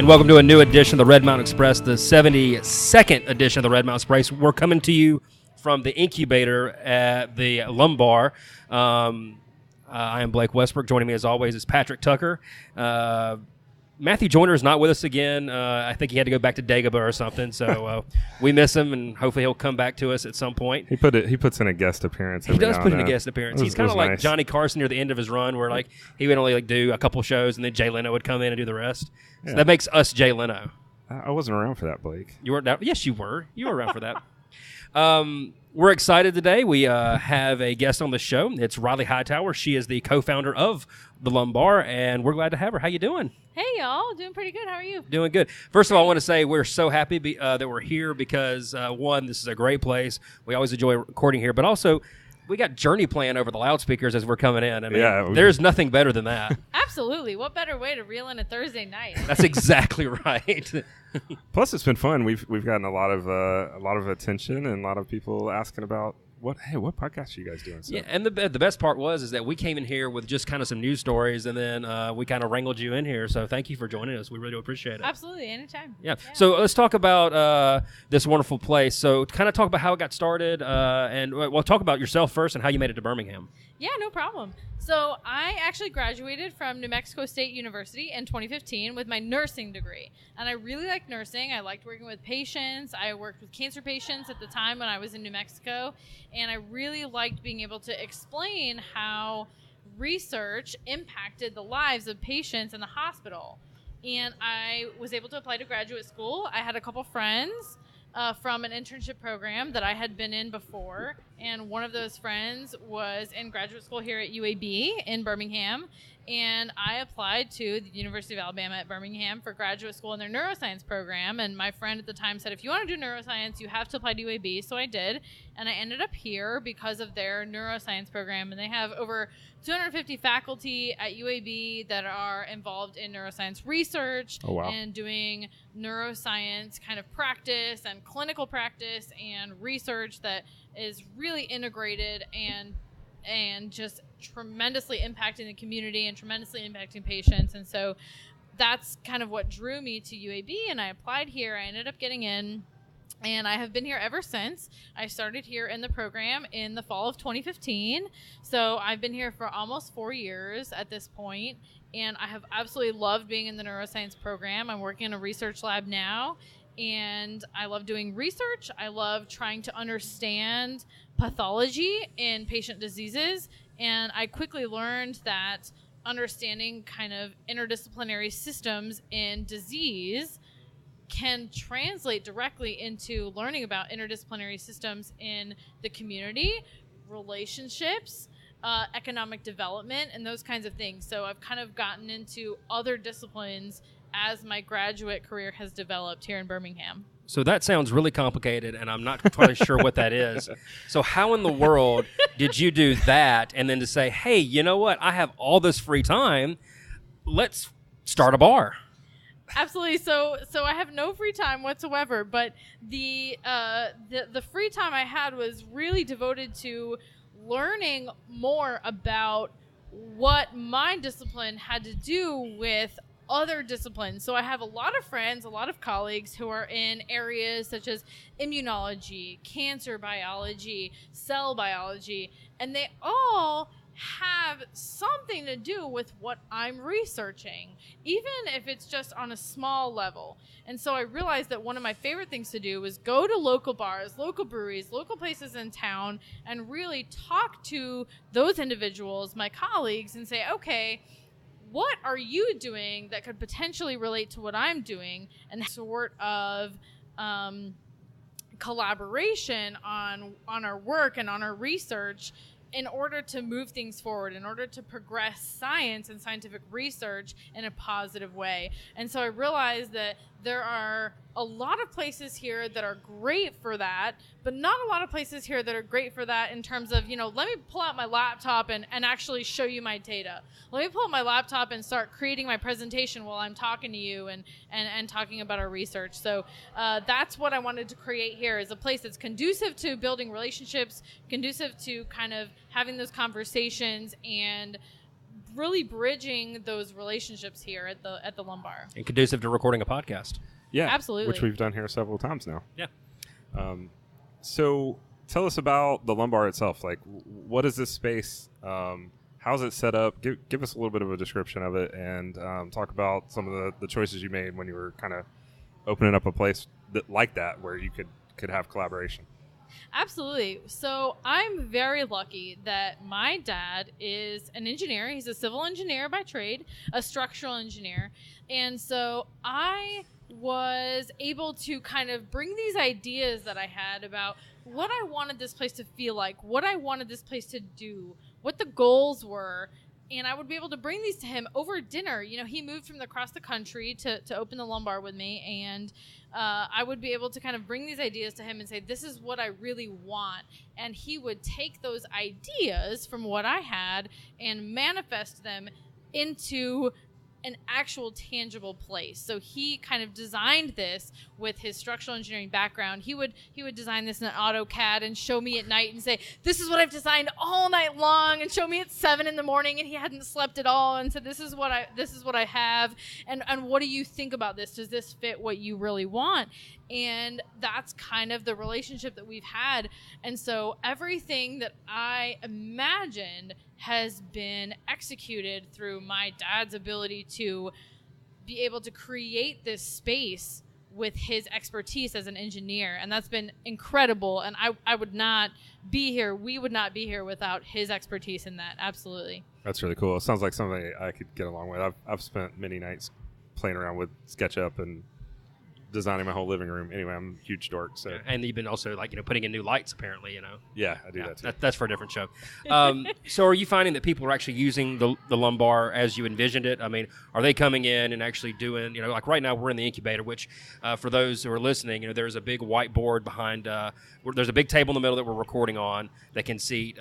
And welcome to a new edition of the Red Mountain Express, the 72nd edition of the Red Mountain Express. We're coming to you from the incubator at the Lumbar. I am Blake Westbrook. Joining me as always is Patrick Tucker. Matthew Joyner is not with us again. I think he had to go back to Dagobah or something, so we miss him, and hopefully he'll come back to us at some point. He puts in a guest appearance. He does put in a guest appearance. He's kind of like nice. Johnny Carson near the end of his run, where like he would only do a couple shows, and then Jay Leno would come in and do the rest. So that makes us Jay Leno. I wasn't around for that, Blake. You weren't? Yes, you were. You were around for that. We're excited today. We have a guest on the show. It's Rylie Hightower. She is the co-founder of the Lumbar, and we're glad to have her. How you doing? Hey, y'all. Doing pretty good. How are you? Doing good. First of all, I want to say we're so happy that we're here because, one, this is a great place. We always enjoy recording here, but also we got Journey playing over the loudspeakers as we're coming in. I mean, there's nothing better than that. Absolutely. What better way to reel in a Thursday night? That's exactly right. Plus, it's been fun. We've gotten a lot of attention and a lot of people asking about what podcast are you guys doing? So. Yeah, and the best part is that we came in here with just kind of some news stories, and then we kind of wrangled you in here. So thank you for joining us. We really do appreciate it. Absolutely, anytime. Yeah. So let's talk about this wonderful place. So kind of talk about how it got started, and we'll talk about yourself first and how you made it to Birmingham. Yeah, no problem. So I actually graduated from New Mexico State University in 2015 with my nursing degree. And I really liked nursing. I liked working with patients. I worked with cancer patients at the time when I was in New Mexico. And I really liked being able to explain how research impacted the lives of patients in the hospital. And I was able to apply to graduate school. I had a couple friends from an internship program that I had been in before. And one of those friends was in graduate school here at UAB in Birmingham. And I applied to the University of Alabama at Birmingham for graduate school in their neuroscience program. And my friend at the time said, if you want to do neuroscience, you have to apply to UAB. So I did. And I ended up here because of their neuroscience program. And they have over 250 faculty at UAB that are involved in neuroscience research and doing neuroscience kind of practice and clinical practice and research that is really integrated and just tremendously impacting the community and tremendously impacting patients. And so that's kind of what drew me to UAB, and I applied here. I ended up getting in, and I have been here ever since. I started here in the program in the fall of 2015. So I've been here for almost 4 years at this point, and I have absolutely loved being in the neuroscience program. I'm working in a research lab now, and I love doing research. I love trying to understand pathology in patient diseases. And I quickly learned that understanding kind of interdisciplinary systems in disease can translate directly into learning about interdisciplinary systems in the community, relationships, economic development, and those kinds of things. So I've kind of gotten into other disciplines as my graduate career has developed here in Birmingham. So that sounds really complicated, and I'm not totally sure what that is. So how in the world did you do that and then to say, hey, you know what? I have all this free time. Let's start a bar. Absolutely. So I have no free time whatsoever, but the free time I had was really devoted to learning more about what my discipline had to do with other disciplines. So I have a lot of friends, a lot of colleagues who are in areas such as immunology, cancer biology, cell biology, and they all have something to do with what I'm researching, even if it's just on a small level. And so I realized that one of my favorite things to do was go to local bars, local breweries, local places in town, and really talk to those individuals, my colleagues, and say, okay, what are you doing that could potentially relate to what I'm doing? And sort of collaboration on our work and on our research in order to move things forward, in order to progress science and scientific research in a positive way. And so I realized that there are a lot of places here that are great for that, but not a lot of places here that are great for that in terms of, let me pull out my laptop and actually show you my data. Let me pull out my laptop and start creating my presentation while I'm talking to you and talking about our research. So that's what I wanted to create here, is a place that's conducive to building relationships, conducive to kind of having those conversations and really bridging those relationships here at the Lumbar. And conducive to recording a podcast. Yeah, Absolutely. Which we've done here several times now. Yeah. So tell us about the Lumbar itself. Like, what is this space? How's it set up? Give us a little bit of a description of it, and talk about some of the choices you made when you were kind of opening up a place like that where you could have collaboration. Absolutely. So I'm very lucky that my dad is an engineer. He's a civil engineer by trade, a structural engineer. And so I was able to kind of bring these ideas that I had about what I wanted this place to feel like, what I wanted this place to do, what the goals were. And I would be able to bring these to him over dinner. You know, he moved from across the country to open the Lumbar with me. And I would be able to kind of bring these ideas to him and say, this is what I really want. And he would take those ideas from what I had and manifest them into an actual tangible place. So he kind of designed this with his structural engineering background. He would design this in an AutoCAD and show me at night and say, this is what I've designed all night long, and show me at 7 a.m, and he hadn't slept at all, and said, this is what I have, and what do you think about this? Does this fit what you really want? And that's kind of the relationship that we've had. And so everything that I imagined has been executed through my dad's ability to be able to create this space with his expertise as an engineer. And that's been incredible. And I would not be here. We would not be here without his expertise in that. Absolutely. That's really cool. It sounds like something I could get along with. I've spent many nights playing around with SketchUp and designing my whole living room. Anyway, I'm a huge dork. So And you've been also putting in new lights apparently, Yeah, I do that too. That's for a different show. So are you finding that people are actually using the Lumbar as you envisioned it? I mean, are they coming in and actually doing, like right now we're in the incubator, which for those who are listening, there's a big whiteboard behind, there's a big table in the middle that we're recording on that can seat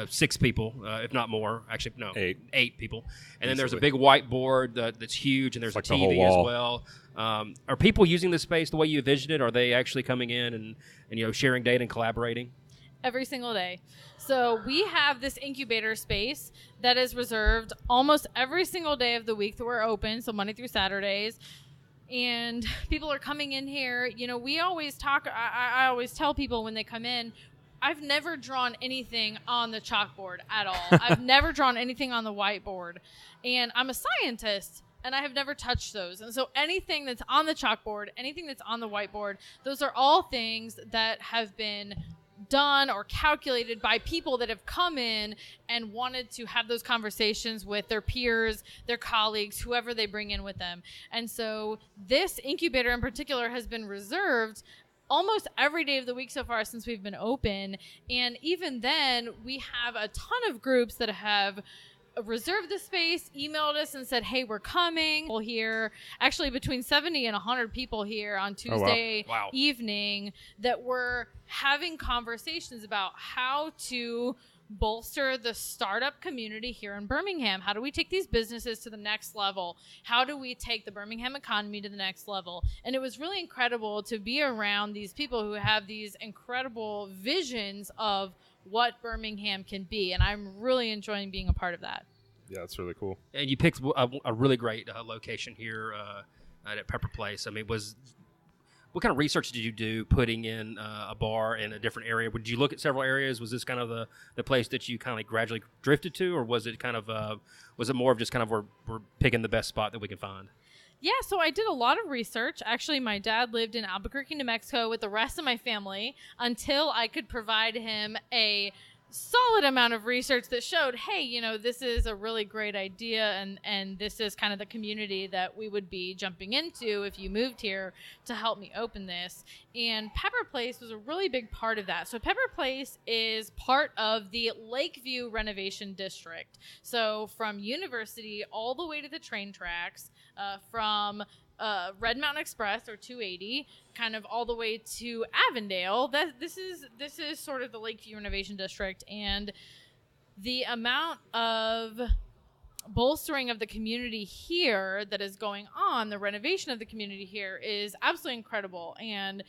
6 people, if not more. Actually, no, 8 people. And then there's a big whiteboard that's huge, and there's a the whole TV as wall. well. Are people using this space the way you envisioned it? Are they actually coming in and sharing data and collaborating? Every single day. So we have this incubator space that is reserved almost every single day of the week that we're open, so Monday through Saturdays. And people are coming in here. We always talk, I always tell people when they come in, I've never drawn anything on the chalkboard at all. I've never drawn anything on the whiteboard. And I'm a scientist, and I have never touched those. And so anything that's on the chalkboard, anything that's on the whiteboard, those are all things that have been done or calculated by people that have come in and wanted to have those conversations with their peers, their colleagues, whoever they bring in with them. And so this incubator in particular has been reserved almost every day of the week so far since we've been open. And even then, we have a ton of groups that have reserved the space, emailed us and said, hey, we're coming. We'll hear actually between 70 and 100 people here on Tuesday evening that were having conversations about how to bolster the startup community here in Birmingham. How do we take these businesses to the next level? How do we take the Birmingham economy to the next level? And it was really incredible to be around these people who have these incredible visions of what Birmingham can be. And I'm really enjoying being a part of that. Yeah, that's really cool. And you picked a really great location here at Pepper Place. I mean, what kind of research did you do putting in a bar in a different area? Did you look at several areas? Was this kind of the place that you kind of gradually drifted to, or was it kind of was it more of just kind of we're picking the best spot that we can find? Yeah, so I did a lot of research. Actually, my dad lived in Albuquerque, New Mexico with the rest of my family until I could provide him a solid amount of research that showed, hey, this is a really great idea, and this is kind of the community that we would be jumping into if you moved here to help me open this. And Pepper Place was a really big part of that. So Pepper Place is part of the Lakeview Renovation District. So from University all the way to the train tracks, from Red Mountain Express or 280, kind of all the way to Avondale. This is sort of the Lakeview Renovation District, and the amount of bolstering of the community here that is going on, the renovation of the community here is absolutely incredible. And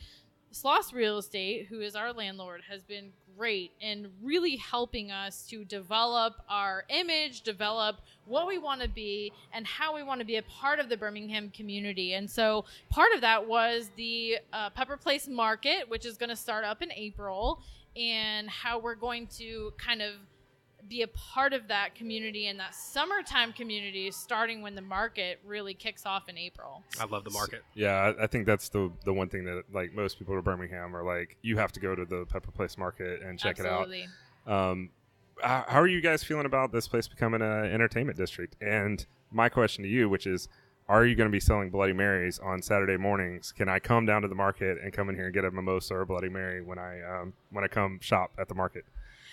Sloss Real Estate, who is our landlord, has been great in really helping us to develop our image, develop what we want to be, and how we want to be a part of the Birmingham community. And so part of that was the Pepper Place Market, which is going to start up in April, and how we're going to kind of be a part of that community and that summertime community starting when the market really kicks off in April. I love the market. Yeah, I think that's the one thing that like most people in Birmingham are like, you have to go to the Pepper Place Market and check Absolutely. it out. How are you guys feeling about this place becoming an entertainment district? And my question to you, which is, are you going to be selling Bloody Marys on Saturday mornings? Can I come down to the market and come in here and get a mimosa or a Bloody Mary when I come shop at the market?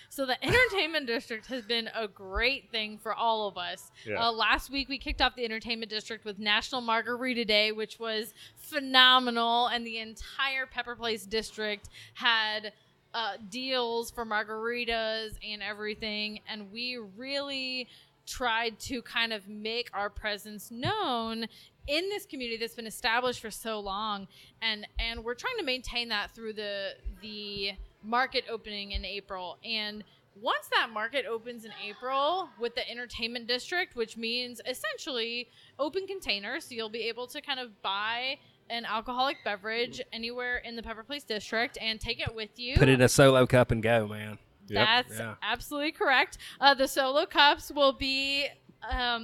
So the entertainment district has been a great thing for all of us. Yeah. Last week we kicked off the entertainment district with National Margarita Day, which was phenomenal, and the entire Pepper Place district had deals for margaritas and everything, and we really tried to kind of make our presence known in this community that's been established for so long, and we're trying to maintain that through the market opening in April. And once that market opens in April with the entertainment district, which means essentially open containers, so you'll be able to kind of buy an alcoholic beverage anywhere in the Pepper Place district and take it with you. Put it in a solo cup and go, man. That's Yeah. absolutely correct. The solo cups will be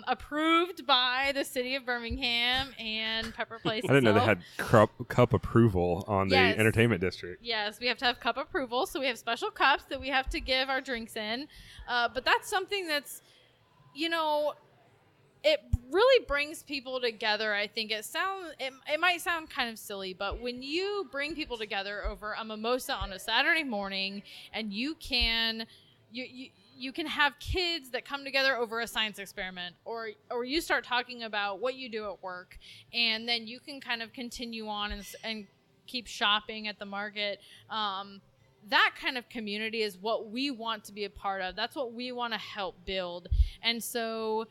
approved by the city of Birmingham and Pepper Place. I didn't know they itself. had cup approval on the Yes. entertainment district. Yes, we have to have cup approval, so we have special cups that we have to give our drinks in. But that's something that's, it really brings people together. I think it might sound kind of silly, but when you bring people together over a mimosa on a Saturday morning, and you can have kids that come together over a science experiment, or you start talking about what you do at work, and then you can kind of continue on and keep shopping at the market. That kind of community is what we want to be a part of. That's what we want to help build. And so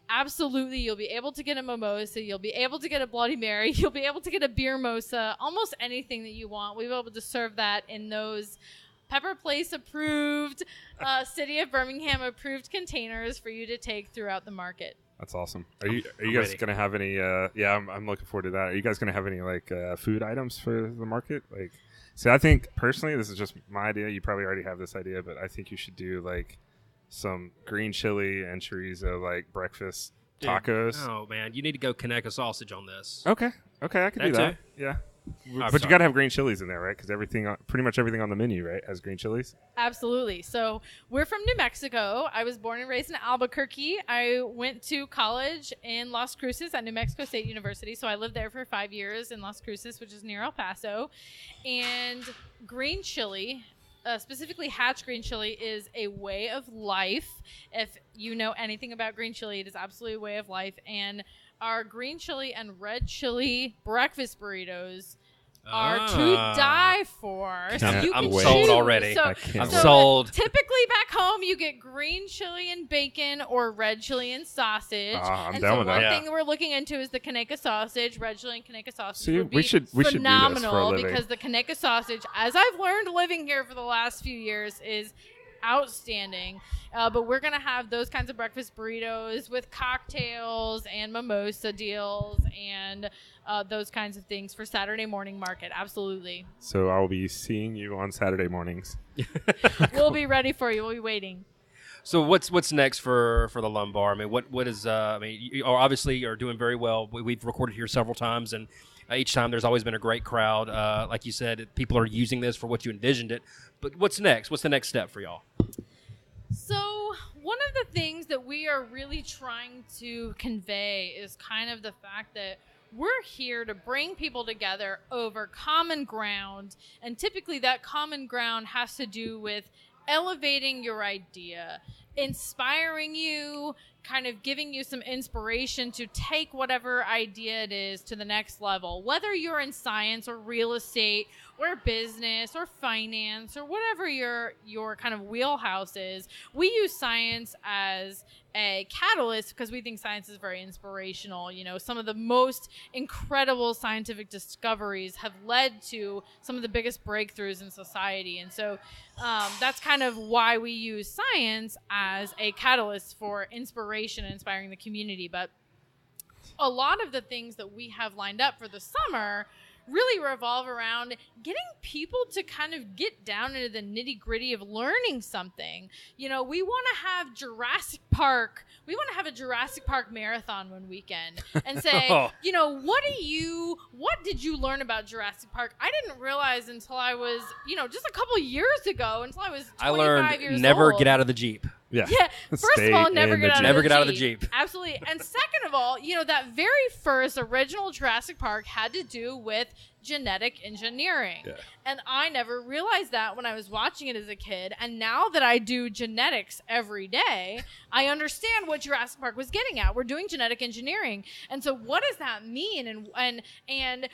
absolutely, you'll be able to get a mimosa, you'll be able to get a Bloody Mary, you'll be able to get a beer mosa, almost anything that you want. We'll be able to serve that in those Pepper Place approved, City of Birmingham approved containers for you to take throughout the market. That's awesome. Are you guys going to have any? I'm looking forward to that. Are you guys going to have any food items for the market? See, I think personally, this is just my idea. You probably already have this idea, but I think you should do some green chili and chorizo breakfast tacos. Oh man, you need to go connect a sausage on this. Okay, I can do that. Yeah. But you got to have green chilies in there, right? Because pretty much everything on the menu, right, has green chilies. Absolutely. So we're from New Mexico. I was born and raised in Albuquerque. I went to college in Las Cruces at New Mexico State University. So I lived there for 5 years in Las Cruces, which is near El Paso. And green chili, specifically Hatch green chili, is a way of life. If you know anything about green chili, it is absolutely a way of life. And our green chili and red chili breakfast burritos are to die for. So you I'm can sold choose. already. So, I'm so sold. Typically back home, you get green chili and bacon or red chili and sausage. I'm and down so with one that. thing that we're looking into is the Kaneka sausage, red chili and Kaneka sausage. See, would be we should do this for a phenomenal living. because the Kaneka sausage, as I've learned living here for the last few years, is outstanding. But we're going to have those kinds of breakfast burritos with cocktails and mimosa deals and those kinds of things for Saturday morning market. Absolutely. So I will be seeing you on Saturday mornings. We'll be ready for you. We'll be waiting. So what's next for the Lumbar? I mean, what is? You obviously are doing very well. We've recorded here several times, and each time there's always been a great crowd. Like you said, people are using this for what you envisioned it. But what's next? What's the next step for y'all? So one of the things that we are really trying to convey is kind of the fact that we're here to bring people together over common ground. And typically that common ground has to do with elevating your idea, inspiring you, kind of giving you some inspiration to take whatever idea it is to the next level, whether you're in science or real estate or business or finance or whatever your kind of wheelhouse is. We use science as a catalyst because we think science is very inspirational. Some of the most incredible scientific discoveries have led to some of the biggest breakthroughs in society. And so that's kind of why we use science as a catalyst for inspiration and inspiring the community. But a lot of the things that we have lined up for the summer really revolve around getting people to kind of get down into the nitty-gritty of learning something. We want to have Jurassic Park. We want to have a Jurassic Park marathon one weekend and say, what did you learn about Jurassic Park? I didn't realize until I was, just a couple years ago, until I was 25 years old. I learned never get out of the Jeep. Yeah. First of all, never get out of the Jeep. Absolutely. And second of all, that very first original Jurassic Park had to do with genetic engineering. Yeah. And I never realized that when I was watching it as a kid. And now that I do genetics every day, I understand what Jurassic Park was getting at. We're doing genetic engineering. And so what does that mean? And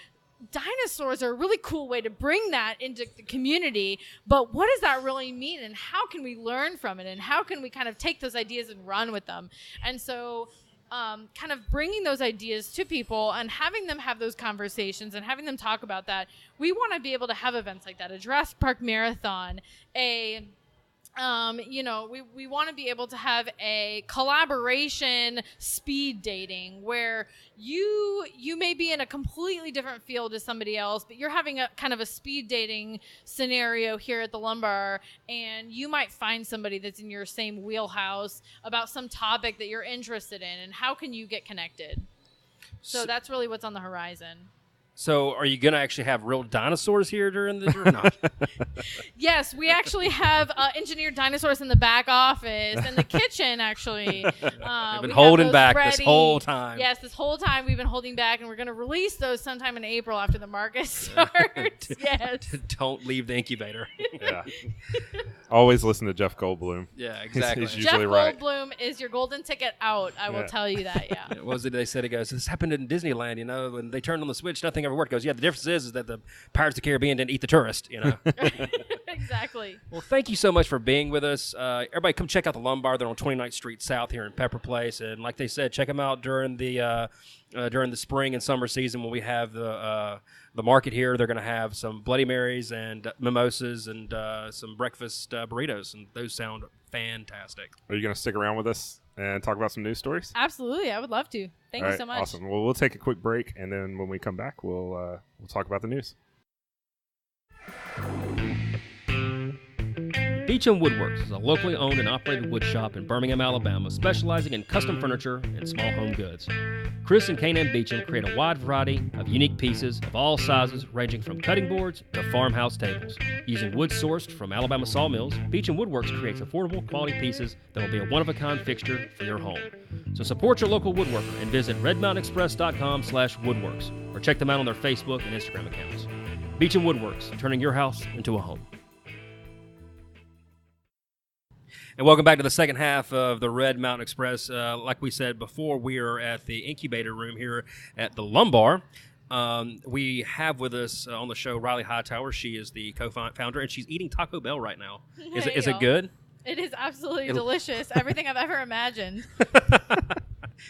dinosaurs are a really cool way to bring that into the community, but what does that really mean, and how can we learn from it, and how can we kind of take those ideas and run with them? And so kind of bringing those ideas to people and having them have those conversations and having them talk about that. We want to be able to have events like that, a Jurassic Park marathon, we want to be able to have a collaboration speed dating where you may be in a completely different field as somebody else, but you're having a kind of a speed dating scenario here at the Lumbar, and you might find somebody that's in your same wheelhouse about some topic that you're interested in, and how can you get connected? So that's really what's on the horizon. So are you going to actually have real dinosaurs here during this or not? Yes, we actually have engineered dinosaurs in the back office and the kitchen, actually. We've been holding back this whole time. Yes, this whole time we've been holding back, and we're going to release those sometime in April after the market starts. Yes. Don't leave the incubator. Yeah. Always listen to Jeff Goldblum. Yeah, exactly. He's usually right. Jeff Goldblum is your golden ticket out, I will tell you that, yeah. What was it they said? He goes, this happened in Disneyland, when they turned on the switch, nothing ever worked. Goes, yeah, the difference is that the Pirates of the Caribbean didn't eat the tourist, Exactly. Well, thank you so much for being with us. Everybody come check out the Lumbar. They're on 29th Street South here in Pepper Place. And like they said, check them out during the spring and summer season when we have the market here. They're going to have some Bloody Marys and mimosas and some breakfast burritos, and those sound fantastic. Are you going to stick around with us and talk about some news stories? Absolutely. I would love to. Thank you so much. Awesome. Well, we'll take a quick break, and then when we come back, we'll talk about the news. Beecham Woodworks is a locally owned and operated wood shop in Birmingham, Alabama, specializing in custom furniture and small home goods. Chris and K&M Beecham create a wide variety of unique pieces of all sizes, ranging from cutting boards to farmhouse tables. Using wood sourced from Alabama sawmills, Beecham Woodworks creates affordable quality pieces that will be a one-of-a-kind fixture for your home. So support your local woodworker and visit redmountainexpress.com/woodworks or check them out on their Facebook and Instagram accounts. Beecham Woodworks, turning your house into a home. And welcome back to the second half of the Red Mountain Express. Like we said before, we are at the incubator room here at the Lumbar. We have with us on the show Rylie Hightower. She is the co-founder, and she's eating Taco Bell right now. Is it good? It is absolutely delicious. Everything I've ever imagined.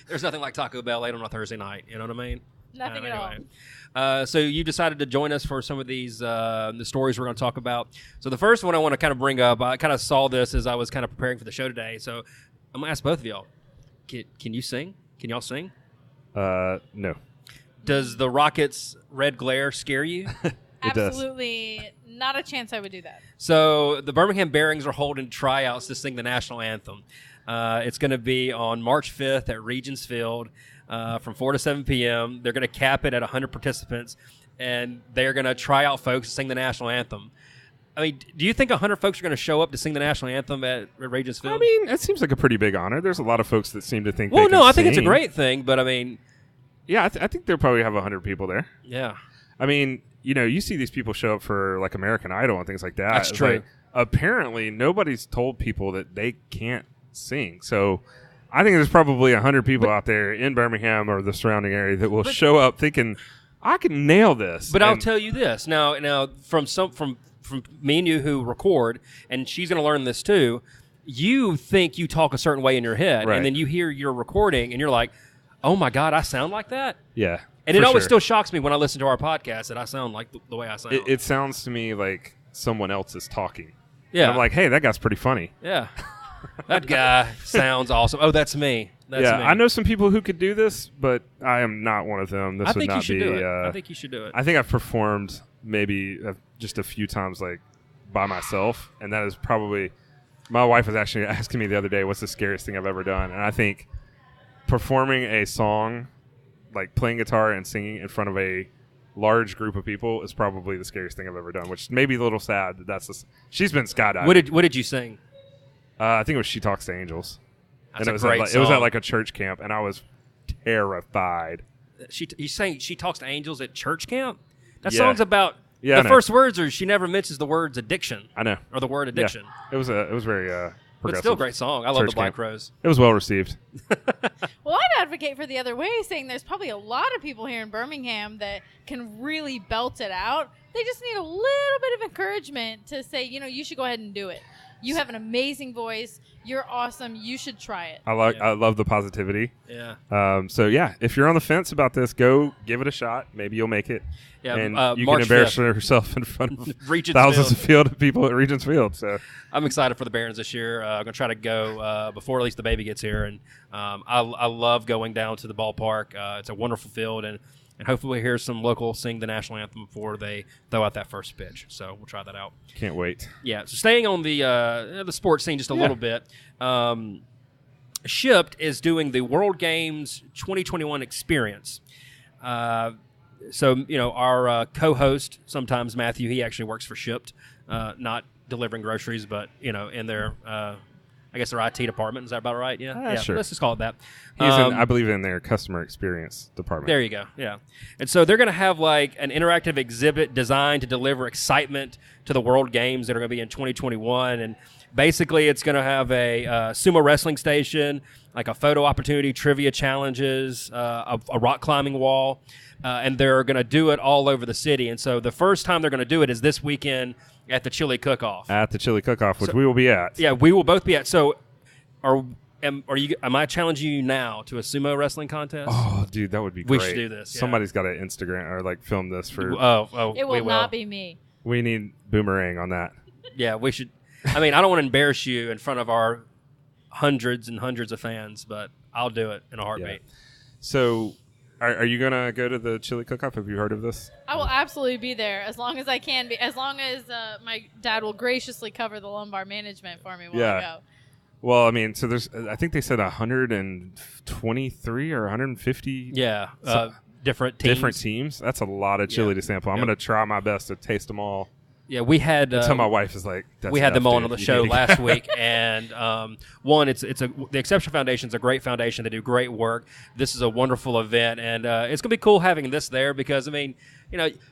There's nothing like Taco Bell late on a Thursday night. You know what I mean? Nothing at all. So you decided to join us for some of these the stories we're going to talk about. So the first one I want to kind of bring up, I kind of saw this as I was kind of preparing for the show today. So I'm going to ask both of y'all, can you sing? Can y'all sing? No. Does the Rockets' red glare scare you? Absolutely not a chance I would do that. So the Birmingham Bearings are holding tryouts to sing the national anthem. It's going to be on March 5th at Regions Field. From 4 to 7 p.m. They're going to cap it at 100 participants, and they're going to try out folks to sing the national anthem. I mean, do you think 100 folks are going to show up to sing the national anthem at Regions Field? I mean, that seems like a pretty big honor. There's a lot of folks that seem to think I think it's a great thing, but I mean... Yeah, I think they'll probably have 100 people there. Yeah. I mean, you see these people show up for, like, American Idol and things like that. That's true. Like, apparently, nobody's told people that they can't sing, so... I think there's probably 100 people out there in Birmingham or the surrounding area that will show up thinking, I can nail this. But I'll tell you this. Now from me and you who record, and she's going to learn this too, you think you talk a certain way in your head, Right. and then you hear your recording, and you're like, "Oh my God, I sound like that." Yeah. And it for always sure. still shocks me when I listen to our podcast that I sound like the way I sound. It sounds to me like someone else is talking. yeah, And I'm like, hey, that guy's pretty funny. yeah, that guy sounds awesome. Oh, that's me. That's yeah, me. I know some people who could do this, but I am not one of them. This I would think not you should be. do it. I think you should do it. I think I've performed maybe just a few times, like by myself, and that is probably. My wife was actually asking me the other day, "What's the scariest thing I've ever done?" And I think performing a song, like playing guitar and singing in front of a large group of people, is probably the scariest thing I've ever done. Which may be a little sad. She's been skydiving. What did you sing? I think it was "She Talks to Angels," That's and a it was great it was at song. like a church camp, and I was terrified. You saying she talks to angels at church camp? That Yeah. song's about Yeah, I the know. first words are she never mentions the words addiction I know. or the word addiction. It was very But progressive. still a great song. I love Church the Black camp. Rose. It was well received. Well, I'd advocate for the other way, saying there's probably a lot of people here in Birmingham that can really belt it out. They just need a little bit of encouragement to say, you should go ahead and do it. You have an amazing voice. You're awesome. You should try it. I love the positivity. Yeah. So yeah, if you're on the fence about this, go give it a shot. Maybe you'll make it. Yeah, and you March can embarrass 5th. yourself in front of Regent's thousands Field. of people at Regent's Field. So I'm excited for the Barons this year. I'm going to try to go before at least the baby gets here. And I love going down to the ballpark. It's a wonderful field. And hopefully we'll hear some locals sing the national anthem before they throw out that first pitch. So we'll try that out. can't wait. Yeah. So staying on the sports scene just a little bit. Shipped is doing the World Games 2021 experience. So, our co-host, sometimes Matthew, he actually works for Shipped, not delivering groceries, but, in their, I guess their IT department. Is that about right? Yeah. Sure. Let's just call it that. He's I believe in their customer experience department. There you go. Yeah. And so they're going to have like an interactive exhibit designed to deliver excitement to the World Games that are going to be in 2021. And basically it's going to have a sumo wrestling station, like a photo opportunity, trivia challenges, a rock climbing wall. And they're going to do it all over the city. And so the first time they're going to do it is this weekend at the Chili Cook-Off. At the Chili Cook-Off, which we will be at. Yeah, we will both be at. So am I challenging you now to a sumo wrestling contest? Oh, dude, that would be We great. should do this, yeah. Somebody's got to Instagram or like film this for. It will not be me. We need Boomerang on that. Yeah, we should. I mean, I don't want to embarrass you in front of our hundreds and hundreds of fans, but I'll do it in a heartbeat. So, are you gonna go to the Chili Cook-Off? Have you heard of this? I will absolutely be there as long as I can be, as long as my dad will graciously cover the lumbar management for me while I go. Well, I mean, so there's, I think they said 123 or 150 Different teams. different teams. That's a lot of chili to sample. I'm Yep. going to try my best to taste them all. Yeah, we had. Until my wife is like, that's we had them enough, on dude. the You show need to- last week, and the Exception Foundation is a great foundation. They do great work. This is a wonderful event, and it's gonna be cool having this there because I mean,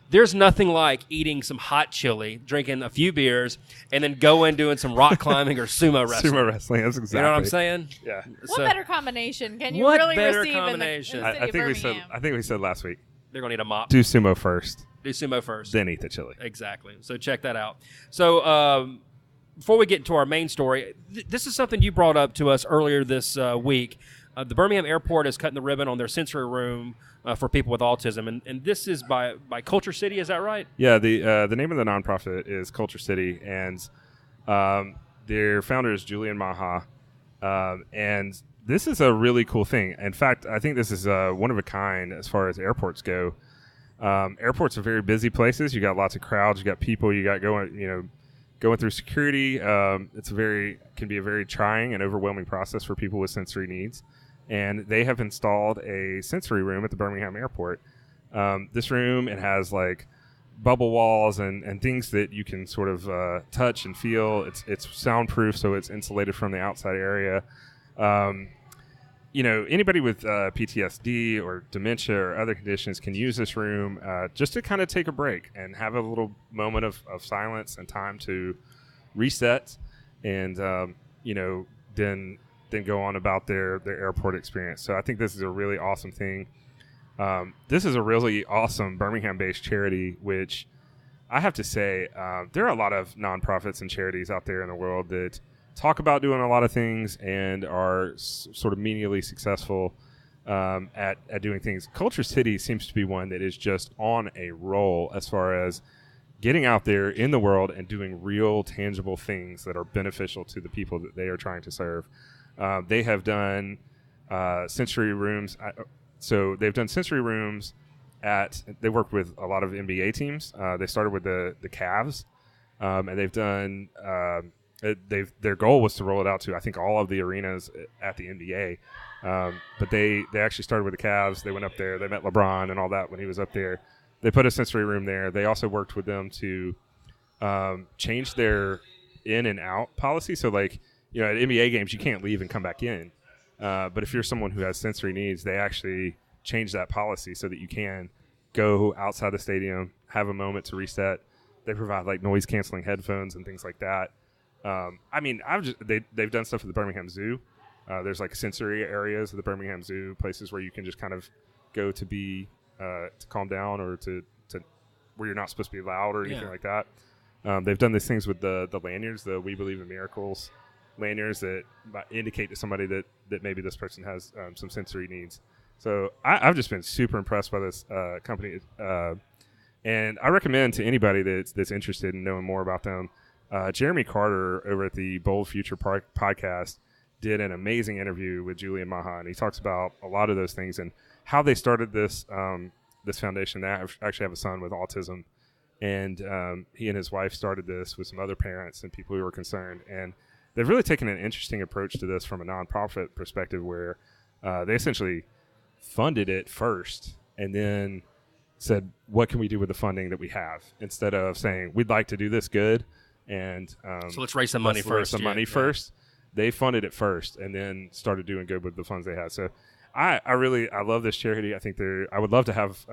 there's nothing like eating some hot chili, drinking a few beers, and then going doing some rock climbing or sumo wrestling. Sumo wrestling. That's exactly. You know what I'm saying? Yeah. What better combination can you What really better receive combination? in the city I think of we said. Birmingham? I think we said last week. They're gonna need a mop. Do sumo first, Do sumo first. then eat the chili. Exactly. So check that out. So before we get into our main story, this is something you brought up to us earlier this week. The Birmingham Airport is cutting the ribbon on their sensory room for people with autism, and this is by Culture City. Is that right? Yeah. The name of the nonprofit is Culture City, and their founder is Julian Maha, and this is a really cool thing. In fact, I think this is one of a kind as far as airports go. Airports are very busy places. You got lots of crowds. You got people. You got going through security. Can be a very trying and overwhelming process for people with sensory needs. And they have installed a sensory room at the Birmingham Airport. This room, it has like bubble walls and things that you can sort of touch and feel. It's soundproof, so it's insulated from the outside area. Anybody with PTSD or dementia or other conditions can use this room just to kind of take a break and have a little moment of silence and time to reset and, then go on about their airport experience. So I think this is a really awesome thing. This is a really awesome Birmingham-based charity, which I have to say, there are a lot of nonprofits and charities out there in the world that talk about doing a lot of things and are sort of menially successful at doing things. Culture City seems to be one that is just on a roll as far as getting out there in the world and doing real, tangible things that are beneficial to the people that they are trying to serve. They have done sensory rooms. So they've done sensory rooms they work with a lot of NBA teams. They started with the Cavs, and they've done their goal was to roll it out to, I think, all of the arenas at the NBA. But they actually started with the Cavs. They went up there. They met LeBron and all that when he was up there. They put a sensory room there. They also worked with them to change their in and out policy. So, like, you know, at NBA games, you can't leave and come back in. But if you're someone who has sensory needs, they actually change that policy so that you can go outside the stadium, have a moment to reset. They provide like noise canceling headphones and things like that. I mean, they've done stuff at the Birmingham Zoo. There's like sensory areas of the Birmingham Zoo, places where you can just kind of go to be to calm down or to where you're not supposed to be loud or anything like that. They've done these things with the lanyards, the We Believe in Miracles lanyards that indicate to somebody that maybe this person has some sensory needs. So I've just been super impressed by this company, and I recommend to anybody that's interested in knowing more about them. Jeremy Carter over at the Bold Future podcast did an amazing interview with Julian Maha, and he talks about a lot of those things and how they started this foundation. They actually have a son with autism, and he and his wife started this with some other parents and people who were concerned. And they've really taken an interesting approach to this from a nonprofit perspective, where they essentially funded it first and then said, what can we do with the funding that we have, instead of saying we'd like to do this good and so let's raise some money first. They funded it first and then started doing good with the funds they had. So I love this charity. I think I would love to have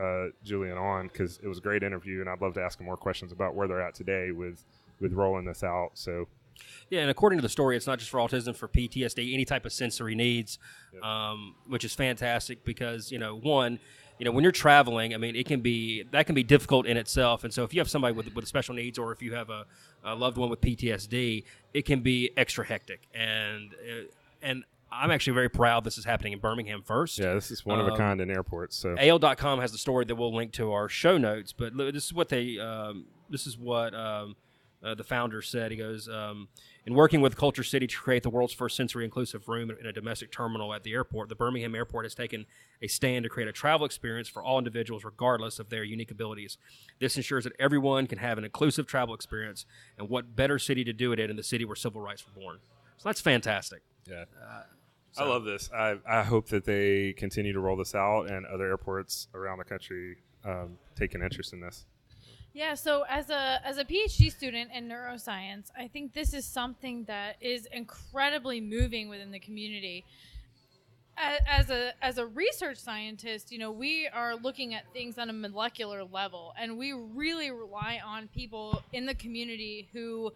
Julian on, because it was a great interview, and I'd love to ask him more questions about where they're at today with rolling this out. So yeah, and according to the story, it's not just for autism, for PTSD, any type of sensory needs, which is fantastic because, when you're traveling, I mean, that can be difficult in itself. And so if you have somebody with special needs, or if you have a loved one with PTSD, it can be extra hectic. And I'm actually very proud this is happening in Birmingham first. Yeah, this is one of a kind in airports. So AL.com has the story that we'll link to our show notes. But this is what the founder said. He goes, in working with Culture City to create the world's first sensory inclusive room in a domestic terminal at the airport, the Birmingham Airport has taken a stand to create a travel experience for all individuals regardless of their unique abilities. This ensures that everyone can have an inclusive travel experience, and what better city to do it in the city where civil rights were born. So that's fantastic. Yeah. I love this. I hope that they continue to roll this out and other airports around the country take an interest in this. Yeah, so as a PhD student in neuroscience, I think this is something that is incredibly moving within the community. As a research scientist, we are looking at things on a molecular level, and we really rely on people in the community who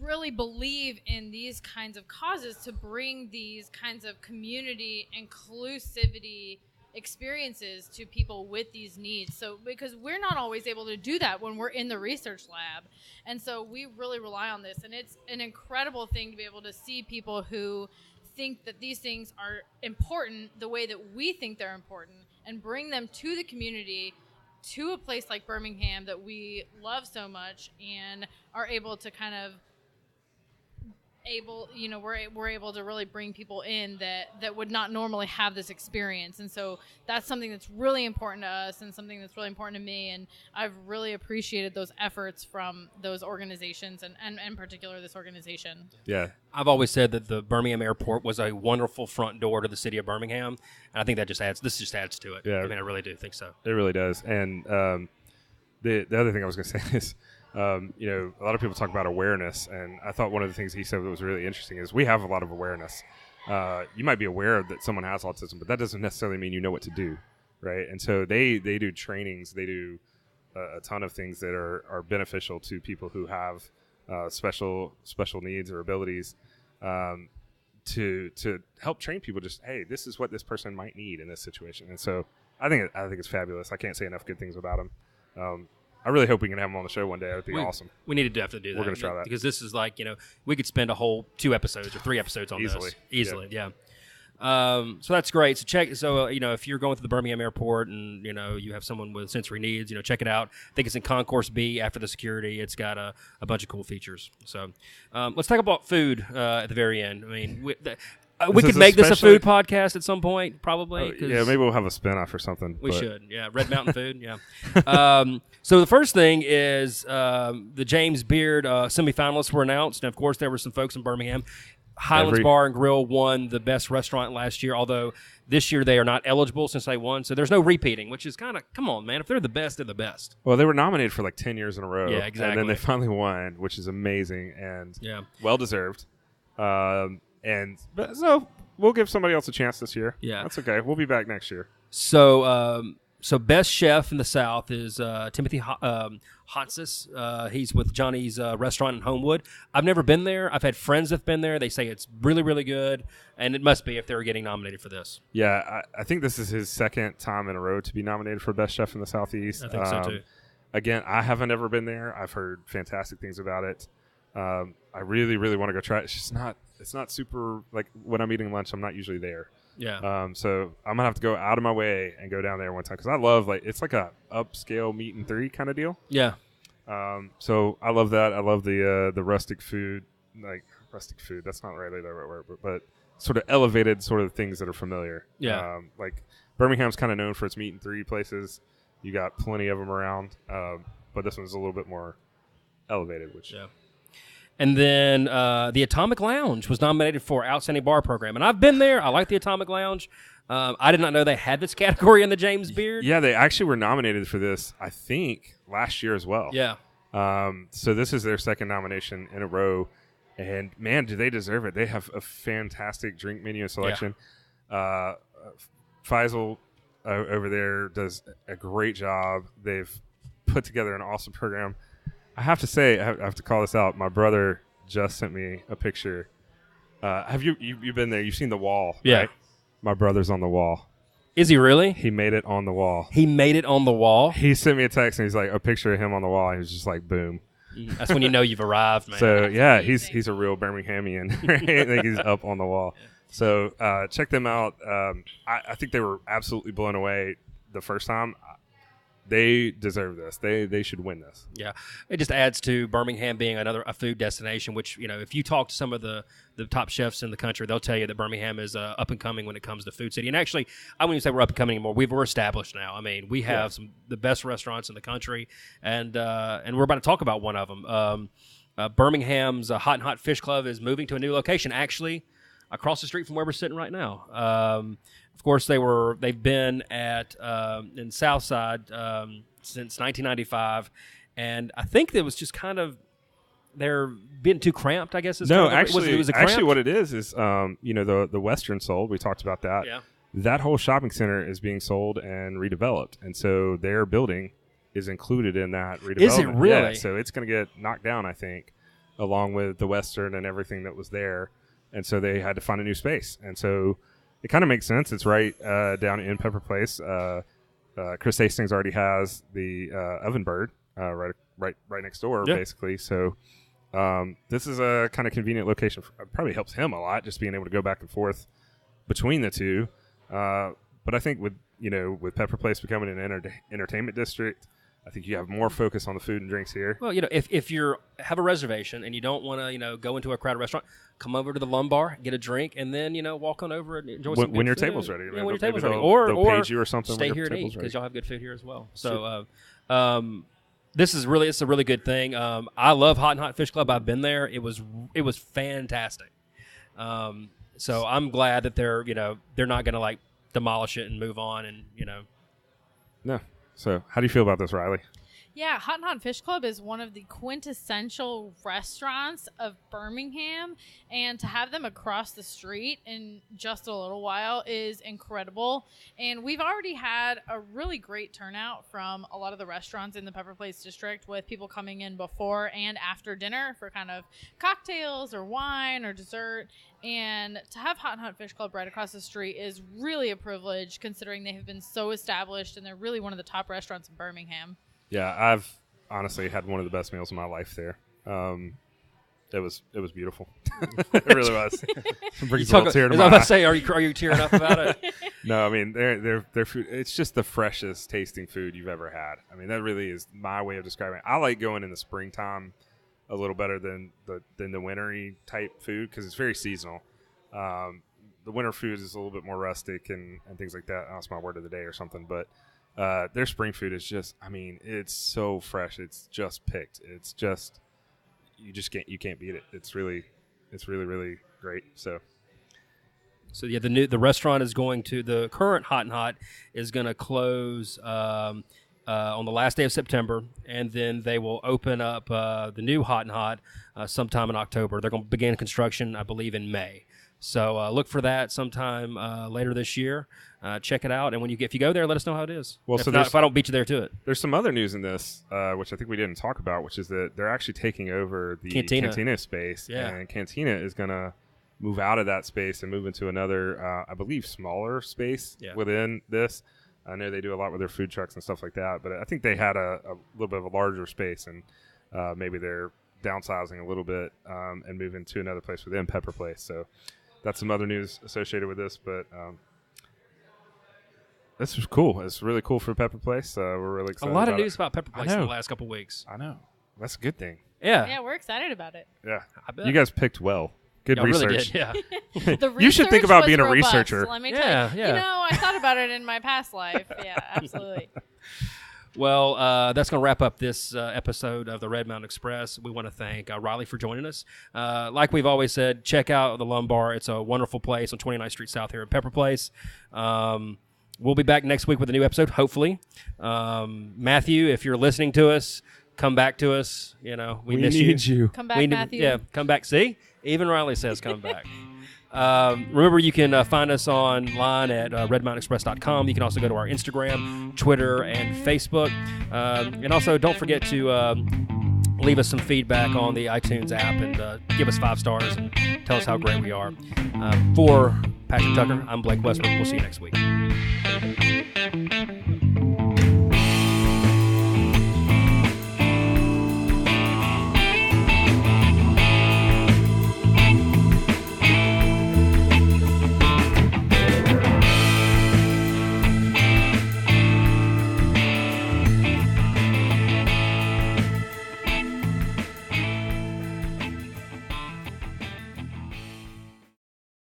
really believe in these kinds of causes to bring these kinds of community inclusivity experiences to people with these needs. So because we're not always able to do that when we're in the research lab, and so we really rely on this, and it's an incredible thing to be able to see people who think that these things are important the way that we think they're important, and bring them to the community, to a place like Birmingham that we love so much, and are able to kind of we're able to really bring people in that would not normally have this experience. And so that's something that's really important to us, and something that's really important to me, and I've really appreciated those efforts from those organizations, and in particular this organization. Yeah, I've always said that the Birmingham Airport was a wonderful front door to the city of Birmingham, and I think that just adds to it. Yeah, I mean, I really do think so. It really does. And the other thing I was going to say is, a lot of people talk about awareness, and I thought one of the things he said that was really interesting is we have a lot of awareness. You might be aware that someone has autism, but that doesn't necessarily mean you know what to do, right? And so they do trainings, they do a ton of things that are beneficial to people who have special needs or abilities, to help train people. Just, hey, this is what this person might need in this situation. And so I think it's fabulous. I can't say enough good things about them. I really hope we can have him on the show one day. That'd be awesome. We need to definitely do that. We're going to try that. Because this is like, we could spend a whole 2 episodes or 3 episodes on Easily. this. Easily, yeah. So that's great. So check. So if you're going to the Birmingham airport and you have someone with sensory needs, check it out. I think it's in Concourse B after the security. It's got a bunch of cool features. So let's talk about food at the very end. I mean, we could make this a food podcast at some point, probably. Yeah, maybe we'll have a spinoff or something. We should. Yeah, Red Mountain Food. Yeah. So the first thing is the James Beard semifinalists were announced, and of course there were some folks in Birmingham. Highlands Bar and Grill won the best restaurant last year, although this year they are not eligible since they won. So there's no repeating, which is kind of, come on, man. If they're the best, they're the best. Well, they were nominated for like 10 years in a row. Yeah, exactly. And then they finally won, which is amazing and well-deserved. So we'll give somebody else a chance this year. Yeah. That's okay. We'll be back next year. So best chef in the South is Timothy Hotsis. He's with Johnny's Restaurant in Homewood. I've never been there. I've had friends that've been there. They say it's really, really good, and it must be if they were getting nominated for this. Yeah, I think this is his second time in a row to be nominated for best chef in the Southeast. I think so, too. Again, I haven't ever been there. I've heard fantastic things about it. I really, really want to go try it. It's not super, like when I'm eating lunch, I'm not usually there. Yeah. So I'm gonna have to go out of my way and go down there one time because I love it's like a upscale meat and 3 kind of deal. Yeah. So I love that. I love the rustic food, rustic food. That's not really the right word, but sort of elevated sort of things that are familiar. Yeah. Like Birmingham's kind of known for its meat and 3 places. You got plenty of them around, but this one's a little bit more elevated, which. Yeah. And then the Atomic Lounge was nominated for Outstanding Bar Program. And I've been there. I like the Atomic Lounge. I did not know they had this category in the James Beard. Yeah, they actually were nominated for this, I think, last year as well. Yeah. So this is their second nomination in a row. And, man, do they deserve it. They have a fantastic drink menu selection. Yeah. Faisal over there does a great job. They've put together an awesome program. I have to say, I have to call this out. My brother just sent me a picture. Have you been there? You've seen the wall, yeah. Right? My brother's on the wall. Is he really? He made it on the wall. He made it on the wall? He sent me a text, and he's like, a picture of him on the wall. And he was just like, boom. That's when you know you've arrived, man. So, yeah, he's a real Birminghamian. Right? I think he's up on the wall. Yeah. So, check them out. I think they were absolutely blown away the first time. They deserve this. They should win this. Yeah, it just adds to Birmingham being a food destination. Which if you talk to some of the top chefs in the country, they'll tell you that Birmingham is up and coming when it comes to food city. And actually, I wouldn't even say we're up and coming anymore. We're established now. I mean, we have the best restaurants in the country, and we're about to talk about one of them. Birmingham's Hot and Hot Fish Club is moving to a new location, actually across the street from where we're sitting right now. Of course, they've been at in Southside since 1995, and I think it was just kind of they're being too cramped. I guess. Actually, what it is the Western sold. We talked about that. Yeah. That whole shopping center is being sold and redeveloped, and so their building is included in that redevelopment. Is it really? Yeah, so it's going to get knocked down, I think, along with the Western and everything that was there, and so they had to find a new space, and so. It kind of makes sense. It's right down in Pepper Place. Chris Hastings already has the Oven Bird right next door, basically. So this is a kind of convenient location. Probably helps him a lot, just being able to go back and forth between the two. But I think with Pepper Place becoming an entertainment district, I think you have more focus on the food and drinks here. Well, if you have a reservation and you don't want to, go into a crowded restaurant, come over to the Lumbar, get a drink, and then walk on over and enjoy some good when your food. table's ready. Yeah, when your table's ready, they'll page you or something. Stay here and eat because y'all have good food here as well. So, it's a really good thing. I love Hot and Hot Fish Club. I've been there. It was fantastic. So I'm glad that they're not going to demolish it and move on and No. So, how do you feel about this, Rylie? Yeah, Hot and Hot Fish Club is one of the quintessential restaurants of Birmingham, and to have them across the street in just a little while is incredible. And we've already had a really great turnout from a lot of the restaurants in the Pepper Place district, with people coming in before and after dinner for kind of cocktails or wine or dessert. And to have Hot and Hot Fish Club right across the street is really a privilege, considering they have been so established and they're really one of the top restaurants in Birmingham. Yeah, honestly had one of the best meals of my life there. It was beautiful. It really was. Brings a tear to my eye. Are you tearing up about it? No, I mean their food. It's just the freshest tasting food you've ever had. I mean that really is my way of describing it. I like going in the springtime a little better than the wintry type food because it's very seasonal. The winter food is a little bit more rustic and things like that. That's my word of the day or something. But their spring food is just, I mean, it's so fresh. It's just picked. It's just you can't beat it. It's really great. So yeah, the restaurant is going to, the current Hot and Hot is going to close on the last day of September, and then they will open up the new Hot and Hot sometime in October. They're going to begin construction, I believe, in May. So look for that sometime later this year. Check it out, and if you go there, let us know how it is. Well, if I don't beat you there to it. There's some other news in this, which I think we didn't talk about, which is that they're actually taking over the Cantina space, and Cantina is going to move out of that space and move into another, I believe, smaller space within this. I know they do a lot with their food trucks and stuff like that, but I think they had a little bit of a larger space, and maybe they're downsizing a little bit and moving to another place within Pepper Place. So that's some other news associated with this, but this was cool. It's really cool for Pepper Place. We're really excited. A lot of news about Pepper Place in the last couple of weeks. I know. That's a good thing. Yeah, we're excited about it. Yeah, I bet. You guys picked well. Good research. Really did, yeah. You should think about being a researcher. Let me tell you. You know, I thought about it in my past life. Yeah, absolutely. Well, that's going to wrap up this episode of the Red Mountain Express. We want to thank Rylie for joining us. Like we've always said, check out the Lumbar. It's a wonderful place on 29th Street South here at Pepper Place. We'll be back next week with a new episode, hopefully. Matthew, if you're listening to us, come back to us. You know, we miss you. Come back, Matthew. Yeah, come back. See? Even Rylie says come back. Remember, you can find us online at redmountainexpress.com. You can also go to our Instagram, Twitter, and Facebook. And also, don't forget to leave us some feedback on the iTunes app and give us 5 stars and tell us how great we are. For Patrick Tucker, I'm Blake Westbrook. We'll see you next week.